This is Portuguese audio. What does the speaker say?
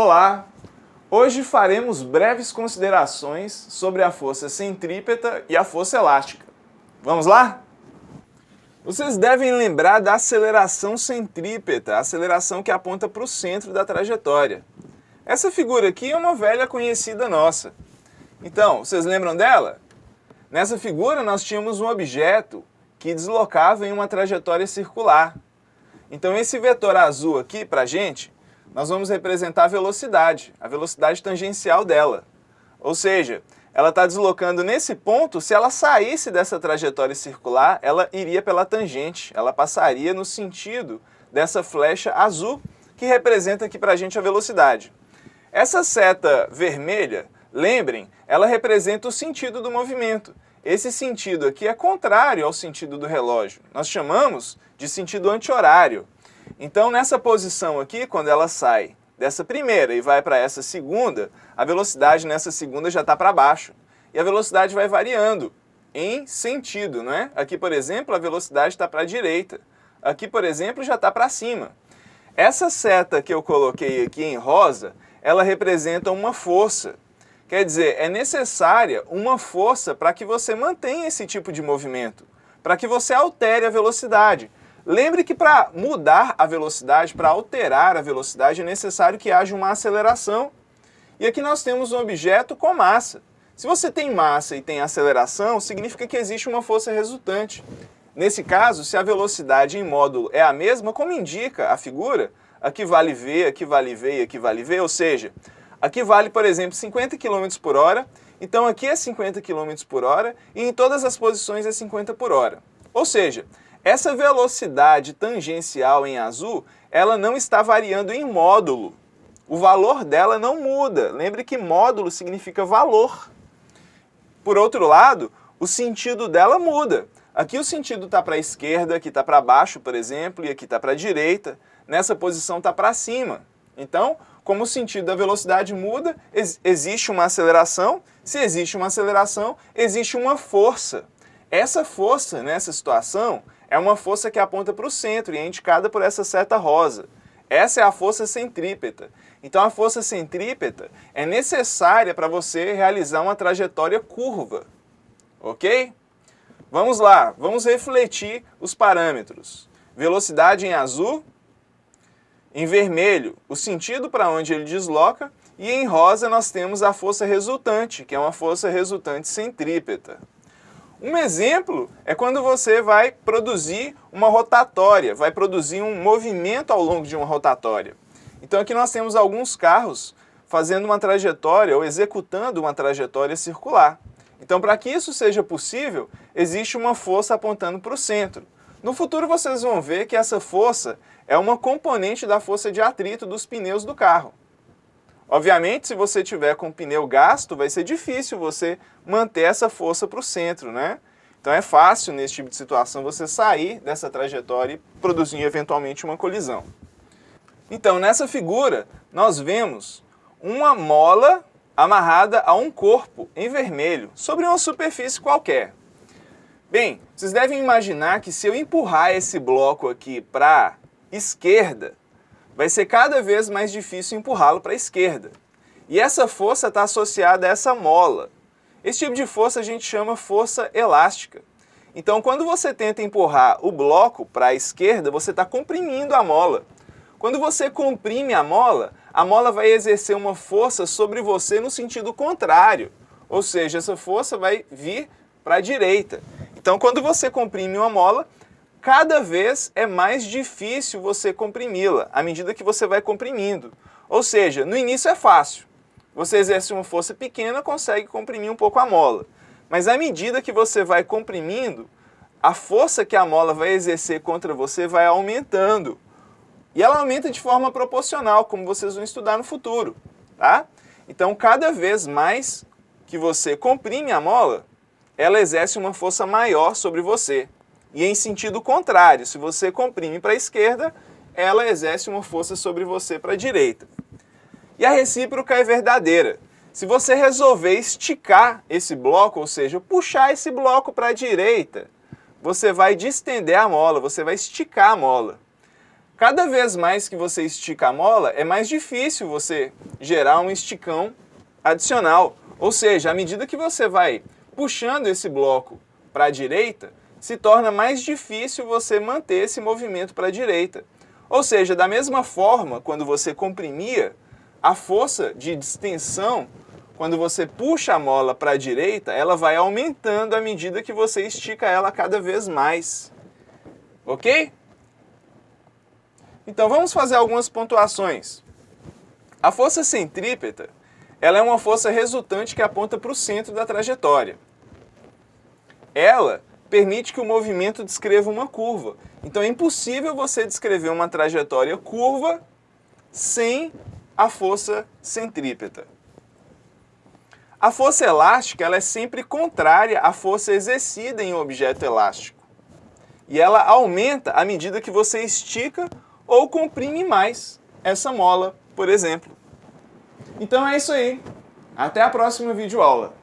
Olá! Hoje faremos breves considerações sobre a força centrípeta e a força elástica. Vamos lá? Vocês devem lembrar da aceleração centrípeta, a aceleração que aponta para o centro da trajetória. Essa figura aqui é uma velha conhecida nossa. Então, vocês lembram dela? Nessa figura nós tínhamos um objeto que deslocava em uma trajetória circular. Então esse vetor azul aqui, para a gente, nós vamos representar a velocidade tangencial dela. Ou seja, ela está deslocando nesse ponto, se ela saísse dessa trajetória circular, ela iria pela tangente, ela passaria no sentido dessa flecha azul, que representa aqui para a gente a velocidade. Essa seta vermelha, lembrem, ela representa o sentido do movimento. Esse sentido aqui é contrário ao sentido do relógio. Nós chamamos de sentido anti-horário. Então, nessa posição aqui, quando ela sai dessa primeira e vai para essa segunda, a velocidade nessa segunda já está para baixo. E a velocidade vai variando em sentido, não é? Aqui, por exemplo, a velocidade está para a direita. Aqui, por exemplo, já está para cima. Essa seta que eu coloquei aqui em rosa, ela representa uma força. Quer dizer, é necessária uma força para que você mantenha esse tipo de movimento, para que você altere a velocidade. Lembre que para mudar a velocidade, para alterar a velocidade, é necessário que haja uma aceleração. E aqui nós temos um objeto com massa. Se você tem massa e tem aceleração, significa que existe uma força resultante. Nesse caso, se a velocidade em módulo é a mesma, como indica a figura, aqui vale V, aqui vale V e aqui vale V, ou seja, aqui vale, por exemplo, 50 km por hora, então aqui é 50 km por hora e em todas as posições é 50 por hora. Ou seja, essa velocidade tangencial em azul, ela não está variando em módulo. O valor dela não muda. Lembre que módulo significa valor. Por outro lado, o sentido dela muda. Aqui o sentido está para a esquerda, aqui está para baixo, por exemplo, e aqui está para a direita. Nessa posição está para cima. Então, como o sentido da velocidade muda, existe uma aceleração. Se existe uma aceleração, existe uma força. Essa força, nessa situação, é uma força que aponta para o centro e é indicada por essa seta rosa. Essa é a força centrípeta. Então a força centrípeta é necessária para você realizar uma trajetória curva. Ok? Vamos lá, vamos refletir os parâmetros. Velocidade em azul, em vermelho o sentido para onde ele desloca e em rosa nós temos a força resultante, que é uma força resultante centrípeta. Um exemplo é quando você vai produzir uma rotatória, vai produzir um movimento ao longo de uma rotatória. Então aqui nós temos alguns carros fazendo uma trajetória ou executando uma trajetória circular. Então para que isso seja possível, existe uma força apontando para o centro. No futuro vocês vão ver que essa força é uma componente da força de atrito dos pneus do carro. Obviamente, se você tiver com o pneu gasto, vai ser difícil você manter essa força para o centro, né? Então é fácil, nesse tipo de situação, você sair dessa trajetória e produzir eventualmente uma colisão. Então, nessa figura, nós vemos uma mola amarrada a um corpo em vermelho, sobre uma superfície qualquer. Bem, vocês devem imaginar que se eu empurrar esse bloco aqui para a esquerda, vai ser cada vez mais difícil empurrá-lo para a esquerda. E essa força está associada a essa mola. Esse tipo de força a gente chama força elástica. Então, quando você tenta empurrar o bloco para a esquerda, você está comprimindo a mola. Quando você comprime a mola vai exercer uma força sobre você no sentido contrário. Ou seja, essa força vai vir para a direita. Então, quando você comprime uma mola, cada vez é mais difícil você comprimi-la, à medida que você vai comprimindo. Ou seja, no início é fácil. Você exerce uma força pequena, consegue comprimir um pouco a mola. Mas à medida que você vai comprimindo, a força que a mola vai exercer contra você vai aumentando. E ela aumenta de forma proporcional, como vocês vão estudar no futuro. Tá? Então, cada vez mais que você comprime a mola, ela exerce uma força maior sobre você. E em sentido contrário, se você comprime para a esquerda, ela exerce uma força sobre você para a direita. E a recíproca é verdadeira. Se você resolver esticar esse bloco, ou seja, puxar esse bloco para a direita, você vai distender a mola, você vai esticar a mola. Cada vez mais que você estica a mola, é mais difícil você gerar um esticão adicional. Ou seja, à medida que você vai puxando esse bloco para a direita, se torna mais difícil você manter esse movimento para a direita. Ou seja, da mesma forma, quando você comprimia, a força de distensão, quando você puxa a mola para a direita, ela vai aumentando à medida que você estica ela cada vez mais. Ok? Então vamos fazer algumas pontuações. A força centrípeta, ela é uma força resultante que aponta para o centro da trajetória. Ela permite que o movimento descreva uma curva. Então é impossível você descrever uma trajetória curva sem a força centrípeta. A força elástica, ela é sempre contrária à força exercida em um objeto elástico. E ela aumenta à medida que você estica ou comprime mais essa mola, por exemplo. Então é isso aí. Até a próxima videoaula.